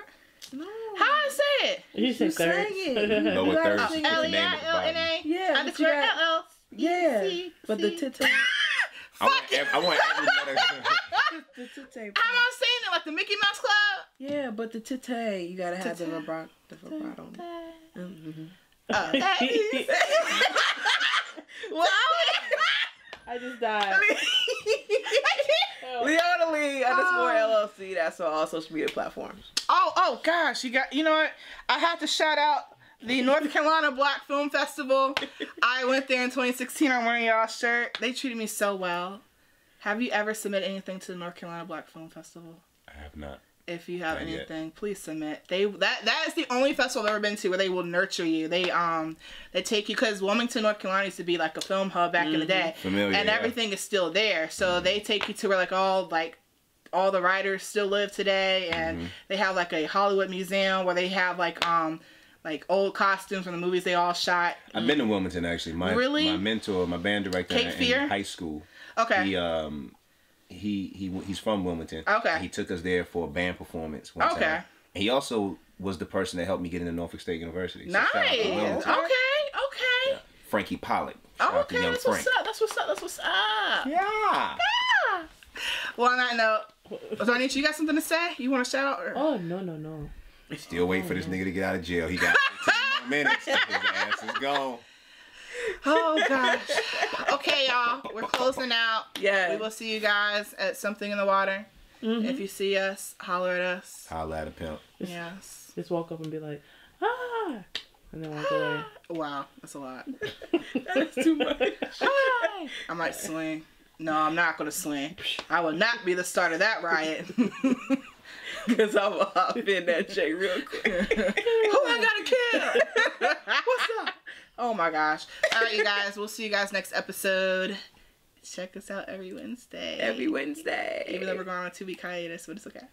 No. How I say it? You said third. sang it. Lower You gotta thirds. sing Put it. your name at the bottom. L-E-I-L-N-A. Yeah, but Underscore you got- L-L. Yeah. But the titty. I want every letter. The titty. How am I saying it? Like the Mickey Mouse Club? Yeah, but the titty. You gotta have the vibrato. Well, I just died. Leona Lee _LLC. That's on all social media platforms. oh gosh, you know what? I have to shout out the North Carolina Black Film Festival. I went there in 2016. I'm wearing y'all's shirt. They treated me so well. Have you ever submitted anything to the North Carolina Black Film Festival? I have not. If you have Not yet. anything, please submit. That is the only festival I've ever been to where they will nurture you. They take you, because Wilmington, North Carolina used to be like a film hub back in the day, Familiar, and yeah. everything is still there. So they take you to where all the writers still live today, and they have like a Hollywood museum where they have like old costumes from the movies they all shot. I've been to Wilmington actually. Really? My mentor, my band director Cape in Fear? high school. Okay. He's from Wilmington. Okay. He took us there for a band performance one Okay. time. He also was the person that helped me get into Norfolk State University. So Nice. shout out to Okay. Wilmington. Okay. Frankie Pollock. Shout out to Okay. young That's Frank. what's up. That's what's up. Yeah. Well, on that note, Darniche, you got something to say? You want to shout out? Or? Oh, no. Still waiting for this nigga to get out of jail. He got 15 more minutes. His ass is gone. Oh gosh. Okay, y'all. We're closing out. Yeah. We will see you guys at Something in the Water. If you see us, holler at us. Holla at a pimp. Yes. Just walk up and be like, ah, and then walk away. Wow, that's a lot. That's too much. I might swing. No, I'm not gonna swing. I will not be the start of that riot. Because I'm going to hop in that J real quick. Who I gotta kill? What's up? Oh my gosh. All right, you guys. We'll see you guys next episode. Check us out every Wednesday. Every Wednesday. Even though we're going on a 2-week hiatus, but it's okay.